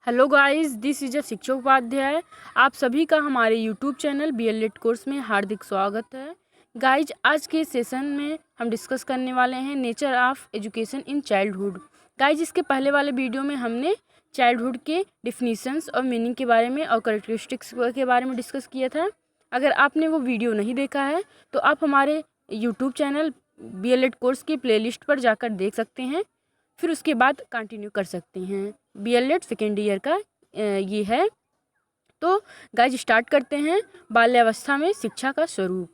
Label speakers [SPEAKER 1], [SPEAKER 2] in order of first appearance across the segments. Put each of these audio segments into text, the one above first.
[SPEAKER 1] Hello guys, this is a शिक्षक उपाध्याय। आप सभी का हमारे यूट्यूब चैनल BLED कोर्स में हार्दिक स्वागत है। गाइज, आज के सेशन में हम डिस्कस करने वाले हैं nature of education in childhood. Guys, इसके पहले वाले वीडियो में हमने चाइल्डहुड के डिफिनीशंस और मीनिंग के बारे में और करेक्टरिस्टिक्स के बारे में डिस्कस किया था। अगर आपने वो वीडियो नहीं देखा है तो आप हमारे यूट्यूब चैनल BLED कोर्स की प्लेलिस्ट पर जाकर देख सकते हैं, फिर उसके बाद कंटिन्यू कर सकते हैं। BLED सेकेंड ईयर का ये है। तो गाइज स्टार्ट करते हैं। बाल्यावस्था में शिक्षा का स्वरूप।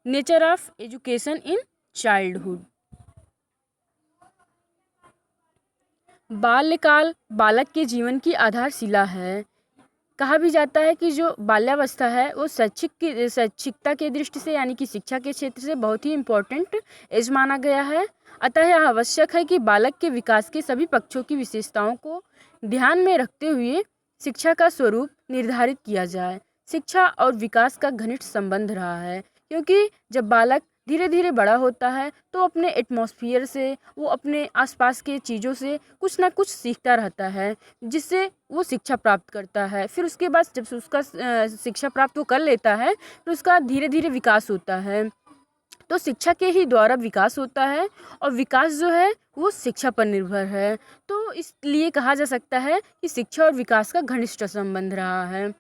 [SPEAKER 1] Nature of education in childhood. बाल्यकाल बालक के जीवन की आधारशिला है। कहा भी जाता है कि जो बाल्यावस्था है वो शैक्षिकता के दृष्टि से यानी कि शिक्षा के क्षेत्र से बहुत ही इम्पोर्टेंट एज माना गया है। अतः यह आवश्यक है कि बालक के विकास के सभी पक्षों की विशेषताओं को ध्यान में रखते हुए शिक्षा का स्वरूप निर्धारित किया जाए। शिक्षा और विकास का घनिष्ठ संबंध रहा है, क्योंकि जब बालक धीरे धीरे बड़ा होता है तो अपने एटमॉस्फेयर से, वो अपने आसपास के चीज़ों से कुछ ना कुछ सीखता रहता है, जिससे वो शिक्षा प्राप्त करता है। फिर उसके बाद जब उसका शिक्षा प्राप्त वो कर लेता है तो उसका धीरे धीरे विकास होता है। तो शिक्षा के ही द्वारा विकास होता है और विकास जो है वो शिक्षा पर निर्भर है। तो इसलिए कहा जा सकता है कि शिक्षा और विकास का घनिष्ठ संबंध रहा है।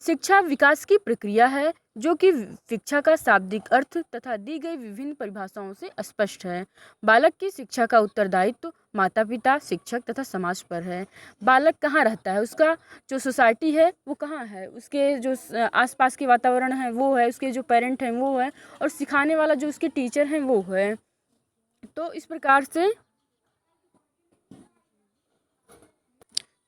[SPEAKER 1] शिक्षा विकास की प्रक्रिया है जो कि शिक्षा का शाब्दिक अर्थ तथा दी गई विभिन्न परिभाषाओं से स्पष्ट है। बालक की शिक्षा का उत्तरदायित्व माता पिता, शिक्षक तथा समाज पर है। बालक कहाँ रहता है, उसका जो सोसाइटी है वो कहाँ है, उसके जो आसपास के वातावरण है वो है, उसके जो पेरेंट हैं वो है, और सिखाने वाला जो उसके टीचर हैं वो है। तो इस प्रकार से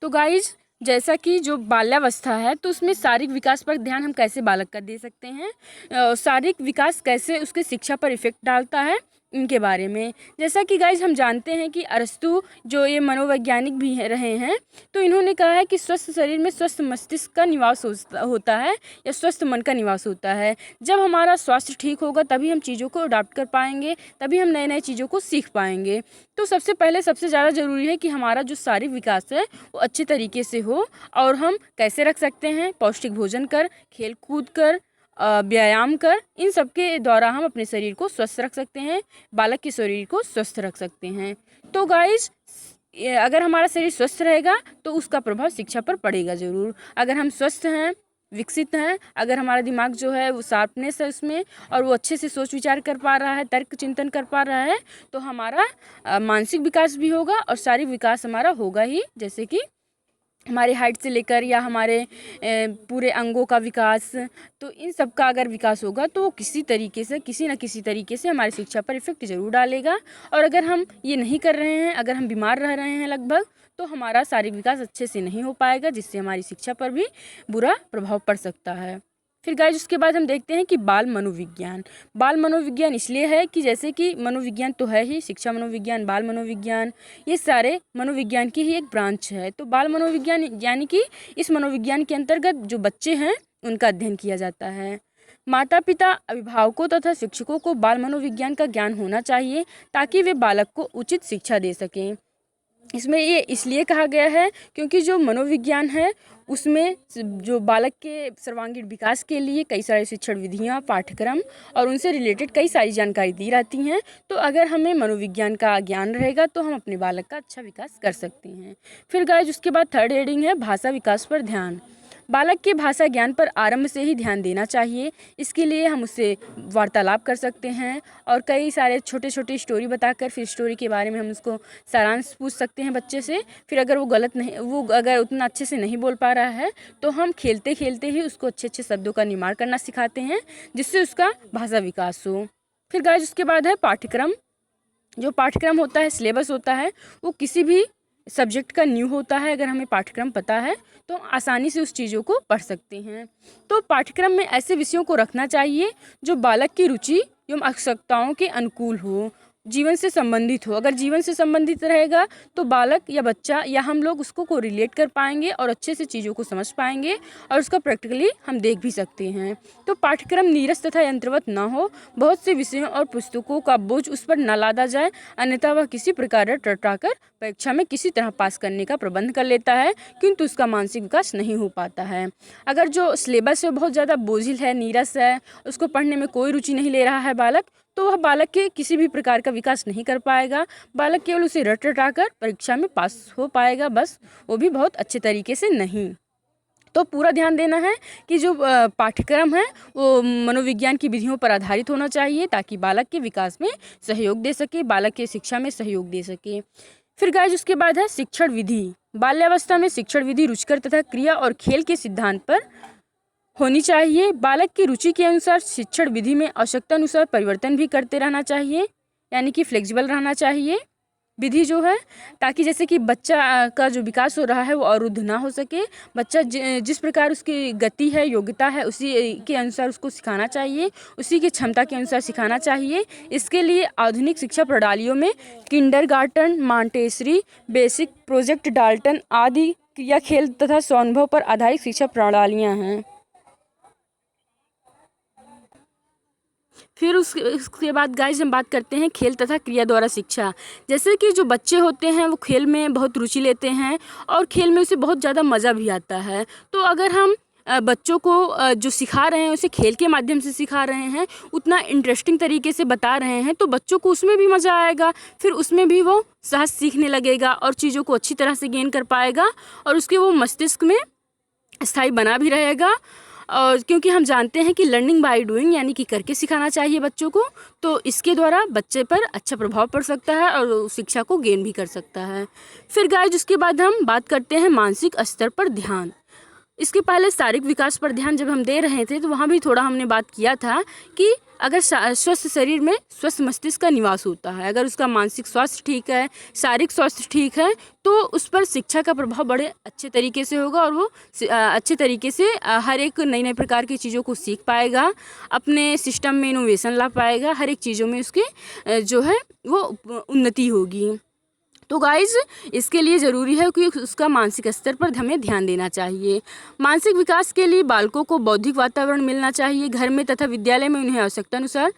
[SPEAKER 1] तो गाइज, जैसा कि जो बाल्यावस्था है तो उसमें शारीरिक विकास पर ध्यान हम कैसे बालक का दे सकते हैं, शारीरिक विकास कैसे उसके शिक्षा पर इफेक्ट डालता है, इनके बारे में। जैसा कि गाइज हम जानते हैं कि अरस्तु जो ये मनोवैज्ञानिक भी रहे हैं, तो इन्होंने कहा है कि स्वस्थ शरीर में स्वस्थ मस्तिष्क का निवास होता है या स्वस्थ मन का निवास होता है। जब हमारा स्वास्थ्य ठीक होगा तभी हम चीज़ों को अडॉप्ट कर पाएंगे, तभी हम नए नए चीज़ों को सीख पाएंगे। तो सबसे पहले सबसे ज़्यादा ज़रूरी है कि हमारा जो शारीरिक विकास है वो अच्छे तरीके से हो। और हम कैसे रख सकते हैं? पौष्टिक भोजन कर, खेल कूद कर, व्यायाम कर, इन सब के द्वारा हम अपने शरीर को स्वस्थ रख सकते हैं, बालक के शरीर को स्वस्थ रख सकते हैं। तो गाइस, अगर हमारा शरीर स्वस्थ रहेगा तो उसका प्रभाव शिक्षा पर पड़ेगा ज़रूर। अगर हम स्वस्थ हैं, विकसित हैं, अगर हमारा दिमाग जो है वो शार्पनेस है उसमें, और वो अच्छे से सोच विचार कर पा रहा है, तर्क चिंतन कर पा रहा है, तो हमारा मानसिक विकास भी होगा और शारीरिक विकास हमारा होगा ही। जैसे कि हमारे हाइट से लेकर या हमारे पूरे अंगों का विकास, तो इन सब का अगर विकास होगा तो किसी तरीके से, किसी न किसी तरीके से हमारी शिक्षा पर इफेक्ट ज़रूर डालेगा। और अगर हम ये नहीं कर रहे हैं, अगर हम बीमार रह रहे हैं लगभग, तो हमारा शारीरिक विकास अच्छे से नहीं हो पाएगा, जिससे हमारी शिक्षा पर भी बुरा प्रभाव पड़ सकता है। फिर गाइस, उसके बाद हम देखते हैं कि बाल मनोविज्ञान। बाल मनोविज्ञान इसलिए है कि जैसे कि मनोविज्ञान तो है ही, शिक्षा मनोविज्ञान, बाल मनोविज्ञान, ये सारे मनोविज्ञान की ही एक ब्रांच है। तो बाल मनोविज्ञान यानी कि इस मनोविज्ञान के अंतर्गत जो बच्चे हैं उनका अध्ययन किया जाता है। माता पिता, अभिभावकों तथा शिक्षकों को बाल मनोविज्ञान का ज्ञान होना चाहिए ताकि वे बालक को उचित शिक्षा दे सकें। इसमें ये इसलिए कहा गया है क्योंकि जो मनोविज्ञान है उसमें जो बालक के सर्वांगीण विकास के लिए कई सारे शिक्षण विधियाँ, पाठ्यक्रम और उनसे रिलेटेड कई सारी जानकारी दी रहती हैं। तो अगर हमें मनोविज्ञान का ज्ञान रहेगा तो हम अपने बालक का अच्छा विकास कर सकते हैं। फिर गाइस, उसके बाद थर्ड हेडिंग है भाषा विकास पर ध्यान। बालक के भाषा ज्ञान पर आरंभ से ही ध्यान देना चाहिए। इसके लिए हम उससे वार्तालाप कर सकते हैं और कई सारे छोटे छोटे स्टोरी बताकर फिर स्टोरी के बारे में हम उसको सारांश पूछ सकते हैं बच्चे से। फिर अगर वो अगर उतना अच्छे से नहीं बोल पा रहा है तो हम खेलते खेलते ही उसको अच्छे अच्छे शब्दों का निर्माण करना सिखाते हैं, जिससे उसका भाषा विकास हो। फिर गाइस, उसके बाद है पाठ्यक्रम। जो पाठ्यक्रम होता है, सिलेबस होता है, वो किसी भी सब्जेक्ट का न्यू होता है। अगर हमें पाठ्यक्रम पता है तो आसानी से उस चीज़ों को पढ़ सकते हैं। तो पाठ्यक्रम में ऐसे विषयों को रखना चाहिए जो बालक की रुचि एवं आवश्यकताओं के अनुकूल हो। जीवन से संबंधित हो। अगर जीवन से संबंधित रहेगा तो बालक या बच्चा या हम लोग उसको को रिलेट कर पाएंगे और अच्छे से चीज़ों को समझ पाएंगे और उसका प्रैक्टिकली हम देख भी सकते हैं। तो पाठ्यक्रम नीरस तथा यंत्रवत ना हो, बहुत से विषयों और पुस्तकों का बोझ उस पर न लादा जाए, अन्यथा वह किसी प्रकार रटाकर परीक्षा में किसी तरह पास करने का प्रबंध कर लेता है, किंतु उसका मानसिक विकास नहीं हो पाता है। अगर जो सिलेबस है बहुत ज़्यादा बोझिल है, नीरस है, उसको पढ़ने में कोई रुचि नहीं ले रहा है बालक, तो वह बालक के किसी भी प्रकार का विकास नहीं कर पाएगा। बालक केवल उसे रट रटाकर परीक्षा में पास हो पाएगा, बस वो भी बहुत अच्छे तरीके से नहीं। तो पूरा ध्यान देना है कि जो पाठ्यक्रम है वो मनोविज्ञान की विधियों पर आधारित होना चाहिए, ताकि बालक के विकास में सहयोग दे सके, बालक के शिक्षा में सहयोग दे सके। फिर गाइस उसके बाद है शिक्षण विधि। बाल्यावस्था में शिक्षण विधि रुचिकर तथा क्रिया और खेल के सिद्धांत पर होनी चाहिए। बालक की रुचि के अनुसार शिक्षण विधि में आवश्यकता अनुसार परिवर्तन भी करते रहना चाहिए, यानी कि फ्लेक्सिबल रहना चाहिए विधि जो है, ताकि जैसे कि बच्चा का जो विकास हो रहा है वो अवरुद्ध ना हो सके। बच्चा जिस प्रकार उसकी गति है, योग्यता है, उसी के अनुसार उसको सिखाना चाहिए, उसी की क्षमता के अनुसार सिखाना चाहिए। इसके लिए आधुनिक शिक्षा प्रणालियों में kindergarten, Montessori, basic, project Dalton आदि क्रिया, खेल तथा स्वानुभव पर आधारित शिक्षा प्रणालियाँ हैं। फिर उसके बाद गाइस हम बात करते हैं खेल तथा क्रिया द्वारा शिक्षा। जैसे कि जो बच्चे होते हैं वो खेल में बहुत रुचि लेते हैं और खेल में उसे बहुत ज़्यादा मज़ा भी आता है। तो अगर हम बच्चों को जो सिखा रहे हैं उसे खेल के माध्यम से सिखा रहे हैं, उतना इंटरेस्टिंग तरीके से बता रहे हैं, तो बच्चों को उसमें भी मज़ा आएगा, फिर उसमें भी वो सहज सीखने लगेगा और चीज़ों को अच्छी तरह से गेन कर पाएगा और उसके वो मस्तिष्क में स्थायी बना भी रहेगा। और क्योंकि हम जानते हैं कि लर्निंग बाय डूइंग, यानी कि करके सिखाना चाहिए बच्चों को, तो इसके द्वारा बच्चे पर अच्छा प्रभाव पड़ सकता है और शिक्षा को गेन भी कर सकता है। फिर गाइस उसके बाद हम बात करते हैं मानसिक स्तर पर ध्यान। इसके पहले शारीरिक विकास पर ध्यान जब हम दे रहे थे तो वहाँ भी थोड़ा हमने बात किया था कि अगर स्वस्थ शरीर में स्वस्थ मस्तिष्क का निवास होता है, अगर उसका मानसिक स्वास्थ्य ठीक है, शारीरिक स्वास्थ्य ठीक है, तो उस पर शिक्षा का प्रभाव बड़े अच्छे तरीके से होगा और वो अच्छे तरीके से हर एक नई नई प्रकार की चीज़ों को सीख पाएगा, अपने सिस्टम में इनोवेशन ला पाएगा, हर एक चीज़ों में उसके जो है वो उन्नति होगी। तो गाइज इसके लिए ज़रूरी है कि उसका मानसिक स्तर पर हमें ध्यान देना चाहिए। मानसिक विकास के लिए बालकों को बौद्धिक वातावरण मिलना चाहिए। घर में तथा विद्यालय में उन्हें आवश्यकता अनुसार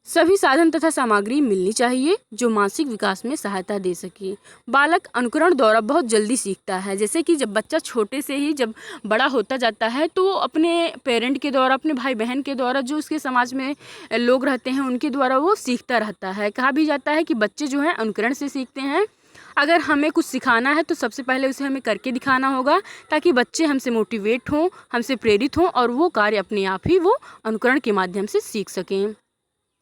[SPEAKER 1] सभी साधन तथा सामग्री मिलनी चाहिए जो मानसिक विकास में सहायता दे सके। बालक अनुकरण द्वारा बहुत जल्दी सीखता है। जैसे कि जब बच्चा छोटे से ही जब बड़ा होता जाता है तो अपने पेरेंट के द्वारा, अपने भाई बहन के द्वारा, जो उसके समाज में लोग रहते हैं उनके द्वारा वो सीखता रहता है। कहा भी जाता है कि बच्चे जो हैं अनुकरण से सीखते हैं। अगर हमें कुछ सिखाना है तो सबसे पहले उसे हमें करके दिखाना होगा, ताकि बच्चे हमसे मोटिवेट हों, हमसे प्रेरित हों और वो कार्य अपने आप ही वो अनुकरण के माध्यम से सीख सकें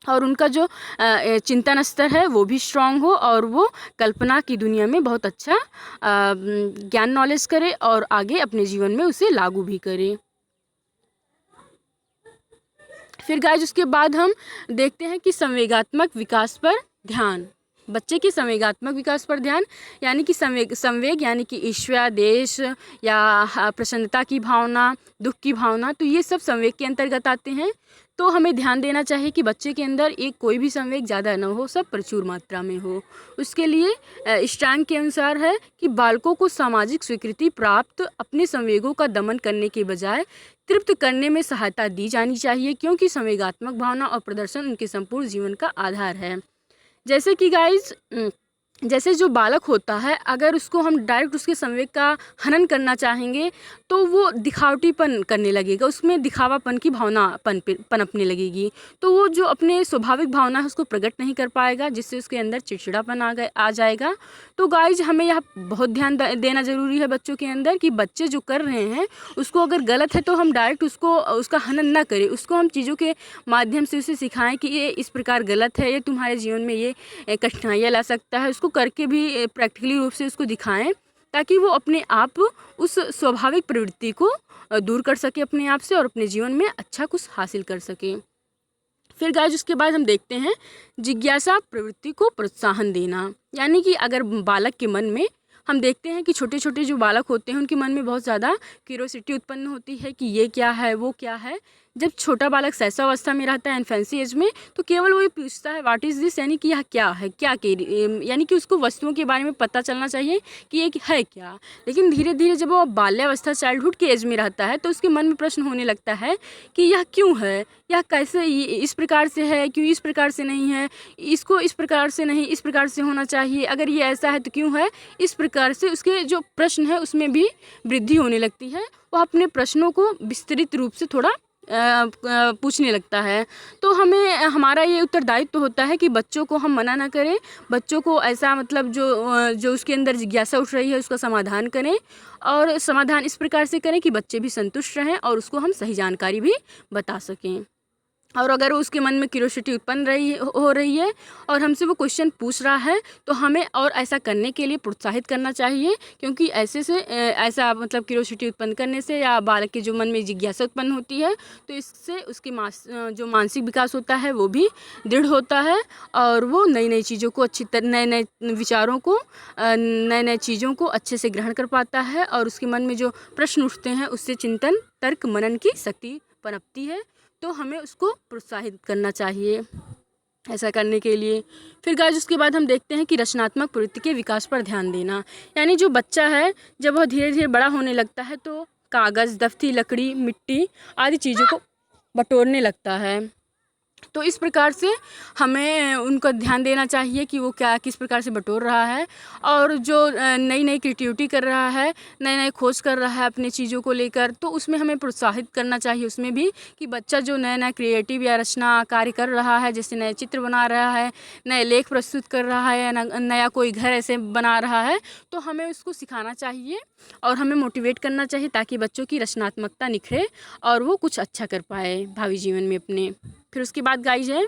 [SPEAKER 1] और उनका जो चिंतन स्तर है वो भी स्ट्रांग हो और वो कल्पना की दुनिया में बहुत अच्छा ज्ञान नॉलेज करे और आगे अपने जीवन में उसे लागू भी करे। फिर गाइस उसके बाद हम देखते हैं कि संवेगात्मक विकास पर ध्यान। बच्चे के संवेगात्मक विकास पर ध्यान, यानी कि संवेग यानी कि ईर्ष्या, देश या प्रसन्नता की भावना, दुख की भावना, तो ये सब संवेग के अंतर्गत आते हैं। तो हमें ध्यान देना चाहिए कि बच्चे के अंदर एक कोई भी संवेग ज़्यादा न हो, सब प्रचुर मात्रा में हो। उसके लिए स्टैंग के अनुसार है कि बालकों को सामाजिक स्वीकृति प्राप्त अपने संवेगों का दमन करने के बजाय तृप्त करने में सहायता दी जानी चाहिए, क्योंकि संवेगात्मक भावना और प्रदर्शन उनके संपूर्ण जीवन का आधार है। जैसे कि गाइज जैसे जो बालक होता है, अगर उसको हम डायरेक्ट उसके संवेग का हनन करना चाहेंगे तो वो दिखावटीपन करने लगेगा, उसमें दिखावापन की भावना पनपने लगेगी, तो वो जो अपने स्वाभाविक भावना है उसको प्रकट नहीं कर पाएगा, जिससे उसके अंदर चिड़चिड़ापन आ जाएगा। तो गाइज हमें यह बहुत ध्यान देना ज़रूरी है बच्चों के अंदर कि बच्चे जो कर रहे हैं उसको अगर गलत है तो हम डायरेक्ट उसका हनन ना करें, उसको हम चीज़ों के माध्यम से उसे सिखाएं कि ये इस प्रकार गलत है, ये तुम्हारे जीवन में ये कठिनाइयाँ ला सकता है, उसको करके भी प्रैक्टिकली रूप से उसको दिखाएं, ताकि वो अपने आप उस स्वाभाविक प्रवृत्ति को दूर कर सके अपने आप से और अपने जीवन में अच्छा कुछ हासिल कर सके। फिर गाइस उसके बाद हम देखते हैं जिज्ञासा प्रवृत्ति को प्रोत्साहन देना, यानी कि अगर बालक के मन में हम देखते हैं कि छोटे छोटे जो बालक होते हैं उनके मन में बहुत ज़्यादा क्यूरोसिटी उत्पन्न होती है कि ये क्या है, वो क्या है, जब छोटा बालक शैशवावस्था में रहता है, इन्फेंसी एज में, तो केवल वो ये पूछता है व्हाट इज़ दिस, यानी कि यह क्या है, क्या के, यानी कि उसको वस्तुओं के बारे में पता चलना चाहिए कि ये है क्या। लेकिन धीरे धीरे जब वो बाल्यावस्था, चाइल्डहुड के एज में रहता है, तो उसके मन में प्रश्न होने लगता है कि यह क्यों है, यह कैसे इस प्रकार से है, क्यों इस प्रकार से नहीं है, इसको इस प्रकार से नहीं, इस प्रकार से होना चाहिए, अगर ये ऐसा है तो क्यों है। इस प्रकार से उसके जो प्रश्न है उसमें भी वृद्धि होने लगती है। वो अपने प्रश्नों को विस्तृत रूप से थोड़ा पूछने लगता है। तो हमें, हमारा ये उत्तरदायित्व होता है कि बच्चों को हम मना ना करें, बच्चों को ऐसा मतलब जो उसके अंदर जिज्ञासा उठ रही है उसका समाधान करें, और समाधान इस प्रकार से करें कि बच्चे भी संतुष्ट रहें और उसको हम सही जानकारी भी बता सकें। और अगर उसके मन में क्यूरोसिटी उत्पन्न हो रही है और हमसे वो क्वेश्चन पूछ रहा है, तो हमें और ऐसा करने के लिए प्रोत्साहित करना चाहिए, क्योंकि ऐसा मतलब क्यूरोसिटी उत्पन्न करने से या बालक के जो मन में जिज्ञासा उत्पन्न होती है, तो इससे उसकी जो मानसिक विकास होता है वो भी दृढ़ होता है, और वो नई नई चीज़ों को नए नए विचारों को, नए नए चीज़ों को अच्छे से ग्रहण कर पाता है, और उसके मन में जो प्रश्न उठते हैं उससे चिंतन, तर्क, मनन की शक्ति पनपती है। तो हमें उसको प्रोत्साहित करना चाहिए ऐसा करने के लिए। फिर गाइस उसके बाद हम देखते हैं कि रचनात्मक प्रवृत्ति के विकास पर ध्यान देना, यानी जो बच्चा है जब वह धीरे धीरे बड़ा होने लगता है, तो कागज़, दफ्ती, लकड़ी, मिट्टी आदि चीज़ों को बटोरने लगता है। तो इस प्रकार से हमें उनका ध्यान देना चाहिए कि वो क्या, किस प्रकार से बटोर रहा है, और जो नई नई क्रिएटिविटी कर रहा है, नए नए खोज कर रहा है अपने चीज़ों को लेकर, तो उसमें हमें प्रोत्साहित करना चाहिए उसमें भी, कि बच्चा जो नया नया क्रिएटिव या रचना कार्य कर रहा है, जैसे नए चित्र बना रहा है, नए लेख प्रस्तुत कर रहा है, या नया कोई घर ऐसे बना रहा है, तो हमें उसको सिखाना चाहिए और हमें मोटिवेट करना चाहिए, ताकि बच्चों की रचनात्मकता निखरे और वो कुछ अच्छा कर पाए भावी जीवन में अपने। फिर उसके बाद गाइस है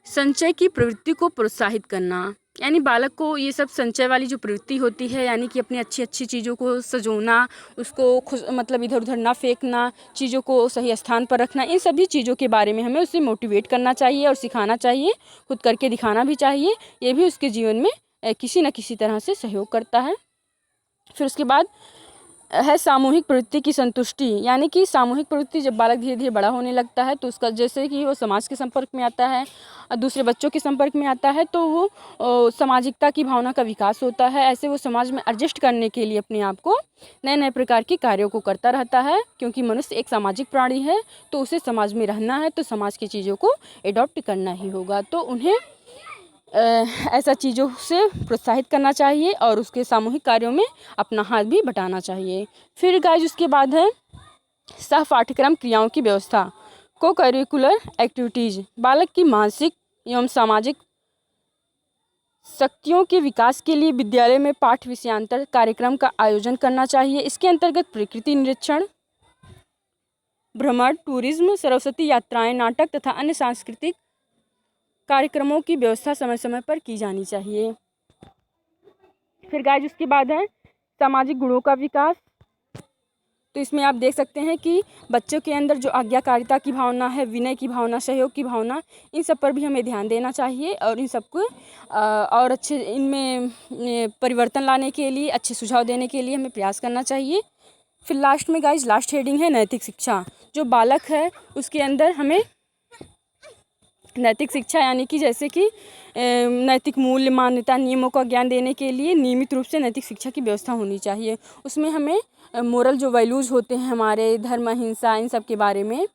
[SPEAKER 1] संचय की प्रवृत्ति को प्रोत्साहित करना, यानी बालक को ये सब संचय वाली जो प्रवृत्ति होती है, यानी कि अपनी अच्छी अच्छी चीज़ों को सजोना, उसको मतलब इधर उधर ना फेंकना, चीज़ों को सही स्थान पर रखना, इन सभी चीज़ों के बारे में हमें उसे मोटिवेट करना चाहिए और सिखाना चाहिए, खुद करके दिखाना भी चाहिए। ये भी उसके जीवन में किसी न किसी तरह से सहयोग करता है। फिर उसके बाद है सामूहिक प्रवृत्ति की संतुष्टि, यानी कि सामूहिक प्रवृत्ति जब बालक धीरे धीरे बड़ा होने लगता है, तो उसका जैसे कि वो समाज के संपर्क में आता है, दूसरे बच्चों के संपर्क में आता है, तो वो सामाजिकता की भावना का विकास होता है। ऐसे वो समाज में एडजस्ट करने के लिए अपने आप को नए नए प्रकार के कार्यों को करता रहता है, क्योंकि मनुष्य एक सामाजिक प्राणी है, तो उसे समाज में रहना है, तो समाज की चीज़ों को एडॉप्ट करना ही होगा। तो उन्हें ऐसा चीज़ों से प्रोत्साहित करना चाहिए और उसके सामूहिक कार्यों में अपना हाथ भी बटाना चाहिए। फिर गाइस उसके बाद है सह पाठ्यक्रम क्रियाओं की व्यवस्था, को करिकुलर एक्टिविटीज़। बालक की मानसिक एवं सामाजिक शक्तियों के विकास के लिए विद्यालय में पाठ्य विषयांतर कार्यक्रम का आयोजन करना चाहिए। इसके अंतर्गत प्रकृति निरीक्षण, भ्रमण, टूरिज्म, सरस्वती यात्राएं, नाटक तथा अन्य सांस्कृतिक कार्यक्रमों की व्यवस्था समय समय पर की जानी चाहिए। फिर गाइस उसके बाद है सामाजिक गुणों का विकास। तो इसमें आप देख सकते हैं कि बच्चों के अंदर जो आज्ञाकारिता की भावना है, विनय की भावना, सहयोग की भावना, इन सब पर भी हमें ध्यान देना चाहिए, और इन सबको और अच्छे इनमें परिवर्तन लाने के लिए, अच्छे सुझाव देने के लिए हमें प्रयास करना चाहिए। फिर लास्ट में गाइस लास्ट हेडिंग है नैतिक शिक्षा। जो बालक है उसके अंदर हमें नैतिक शिक्षा, यानी कि जैसे कि नैतिक मूल्य, मान्यता, नियमों का ज्ञान देने के लिए नियमित रूप से नैतिक शिक्षा की व्यवस्था होनी चाहिए। उसमें हमें मोरल जो वैल्यूज़ होते हैं हमारे, धर्म, अहिंसा, इन सब के बारे में,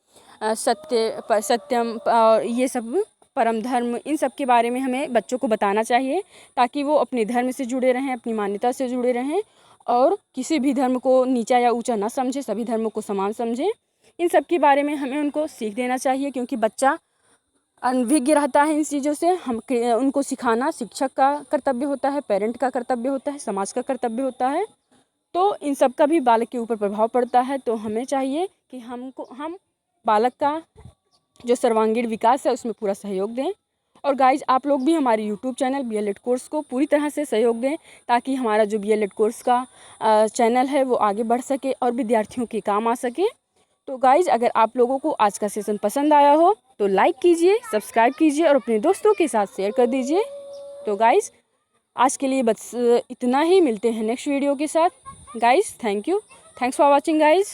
[SPEAKER 1] सत्यम और ये सब, परम धर्म, इन सब के बारे में हमें बच्चों को बताना चाहिए, ताकि वो अपने धर्म से जुड़े रहें, अपनी मान्यता से जुड़े रहें, और किसी भी धर्म को नीचा या ऊंचा ना समझे, सभी धर्मों को समान समझें। इन सब के बारे में हमें उनको सीख देना चाहिए, क्योंकि बच्चा अनभिज्ञ रहता है इन चीज़ों से। हम उनको सिखाना शिक्षक का कर्तव्य होता है, पेरेंट का कर्तव्य होता है, समाज का कर्तव्य होता है। तो इन सब का भी बालक के ऊपर प्रभाव पड़ता है। तो हमें चाहिए कि हम बालक का जो सर्वांगीण विकास है उसमें पूरा सहयोग दें। और गाइज आप लोग भी हमारे यूट्यूब चैनल BLED कोर्स को पूरी तरह से सहयोग दें, ताकि हमारा जो BLED कोर्स का चैनल है वो आगे बढ़ सके और विद्यार्थियों के काम आ सके। तो गाइज अगर आप लोगों को आज का सेशन पसंद आया हो तो लाइक कीजिए, सब्सक्राइब कीजिए और अपने दोस्तों के साथ शेयर कर दीजिए। तो गाइज आज के लिए बस इतना ही, मिलते हैं नेक्स्ट वीडियो के साथ। Guys thank you, thanks for watching guys.